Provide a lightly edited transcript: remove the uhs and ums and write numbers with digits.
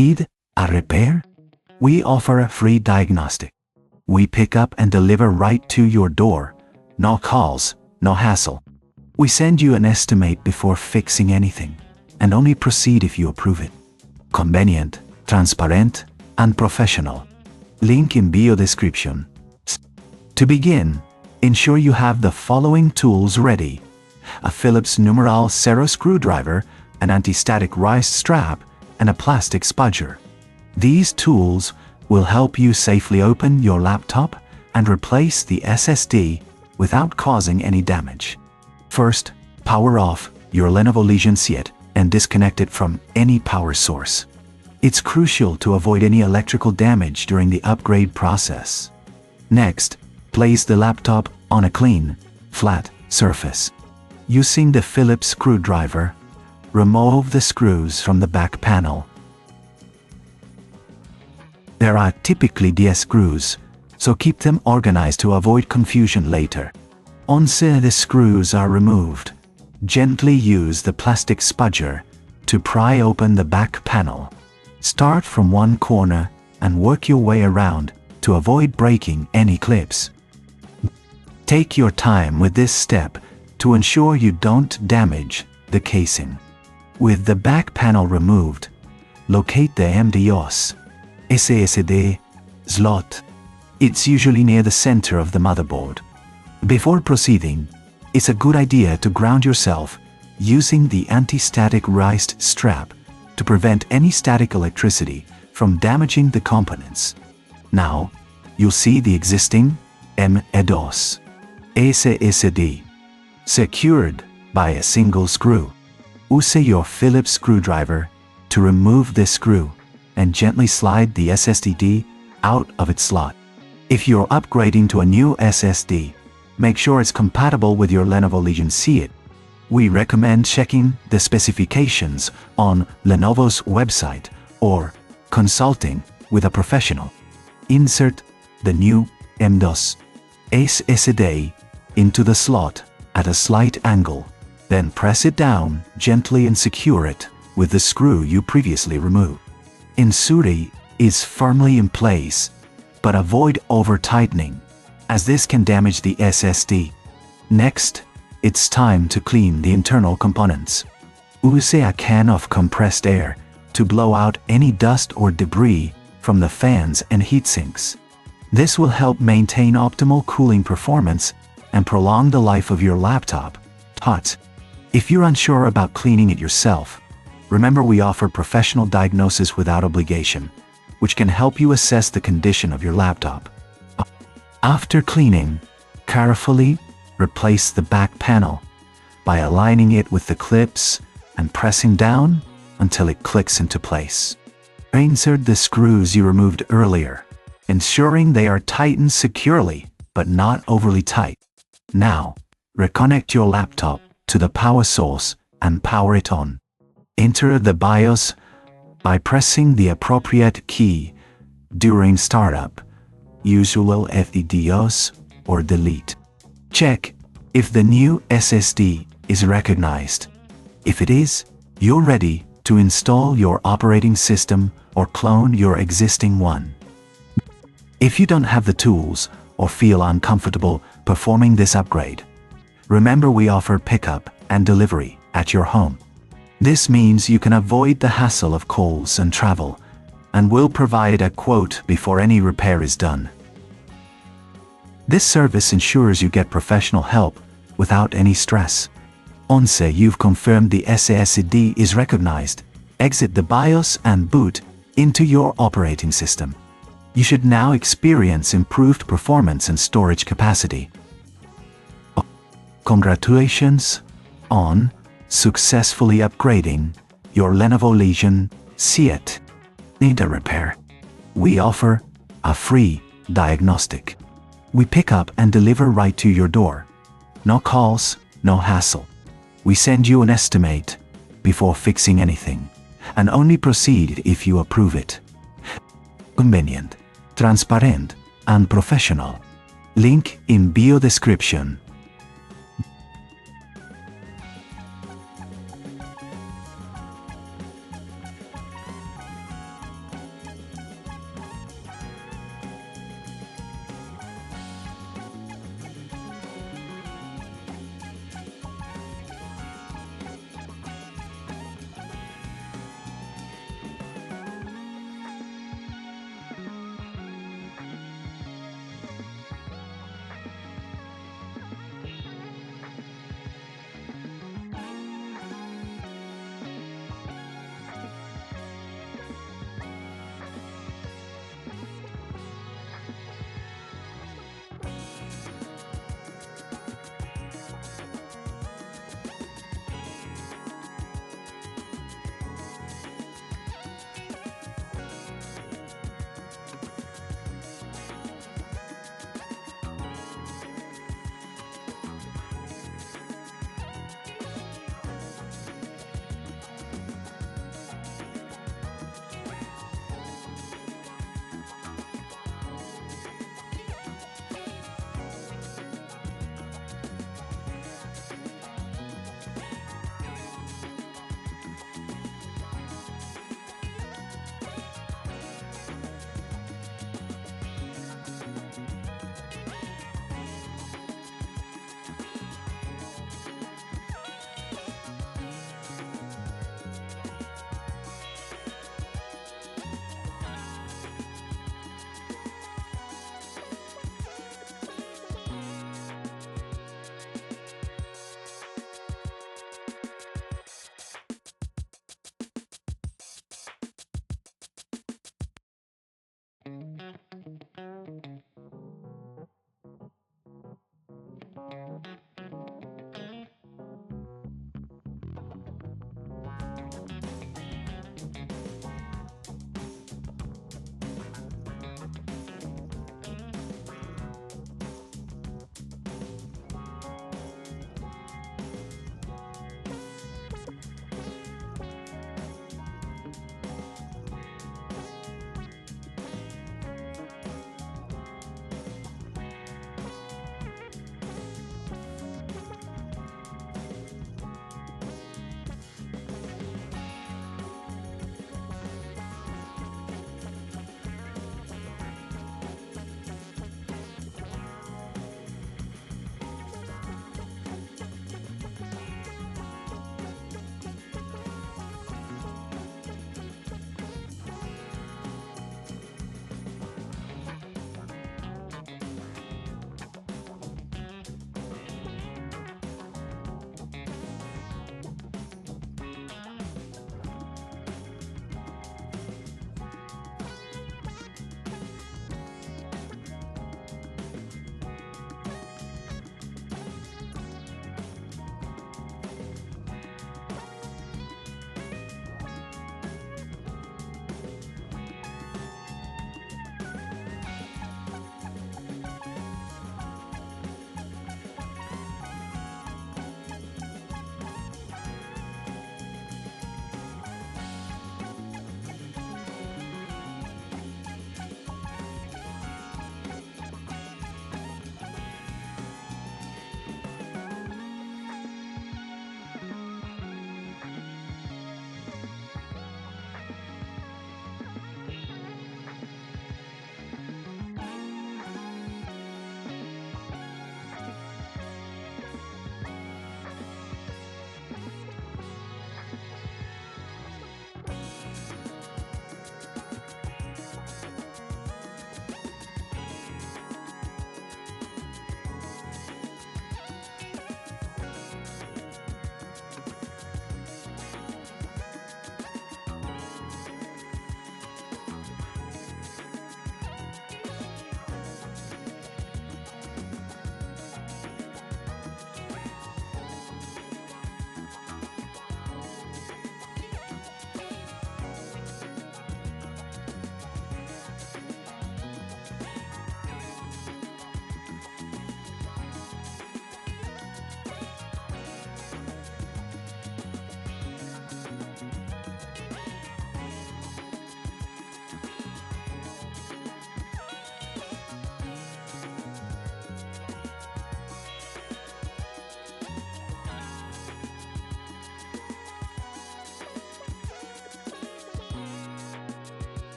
Need a repair? We offer a free diagnostic. We pick up and deliver right to your door. No calls, no hassle. We send you an estimate before fixing anything, and only proceed if you approve it. Convenient, transparent, and professional. Link in bio description. To begin, ensure you have the following tools ready: a Phillips numeral 0 screwdriver, an anti-static wrist strap, and a plastic spudger. These tools will help you safely open your laptop and replace the SSD without causing any damage. First, power off your Lenovo Legion set and disconnect it from any power source. It's crucial to avoid any electrical damage during the upgrade process. Next, place the laptop on a clean, flat surface. Using the Phillips screwdriver, remove the screws from the back panel. There are typically DS screws, so keep them organized to avoid confusion later. Once the screws are removed, gently use the plastic spudger to pry open the back panel. Start from one corner and work your way around to avoid breaking any clips. Take your time with this step to ensure you don't damage the casing. With the back panel removed, locate the MDOS SSD slot. It's usually near the center of the motherboard. Before proceeding, it's a good idea to ground yourself using the anti-static wrist strap to prevent any static electricity from damaging the components. Now, you'll see the existing MDOS SSD secured by a single screw. Use your Phillips screwdriver to remove this screw and gently slide the SSD out of its slot. If you're upgrading to a new SSD, make sure it's compatible with your Lenovo Legion set. We recommend checking the specifications on Lenovo's website or consulting with a professional. Insert the new MDOS SSD into the slot at a slight angle, then press it down gently and secure it with the screw you previously removed. Ensure is firmly in place, but avoid over-tightening, as this can damage the SSD. Next, it's time to clean the internal components. Use a can of compressed air to blow out any dust or debris from the fans and heatsinks. This will help maintain optimal cooling performance and prolong the life of your laptop. If you're unsure about cleaning it yourself, remember we offer professional diagnosis without obligation, which can help you assess the condition of your laptop. After cleaning, carefully replace the back panel by aligning it with the clips and pressing down until it clicks into place. Insert the screws you removed earlier, ensuring they are tightened securely but not overly tight. Now, reconnect your laptop to the power source and power it on. Enter the BIOS by pressing the appropriate key during startup, usual FDDOS or delete. Check if the new SSD is recognized. If it is, you're ready to install your operating system or clone your existing one. If you don't have the tools or feel uncomfortable performing this upgrade, remember we offer pickup and delivery at your home. This means you can avoid the hassle of calls and travel, and will provide a quote before any repair is done. This service ensures you get professional help without any stress. Once you've confirmed the SSD is recognized, exit the BIOS and boot into your operating system. You should now experience improved performance and storage capacity. Congratulations on successfully upgrading your Lenovo Legion set. Need a repair? We offer a free diagnostic. We pick up and deliver right to your door. No calls, no hassle. We send you an estimate before fixing anything, and only proceed if you approve it. Convenient, transparent, and professional. Link in bio description.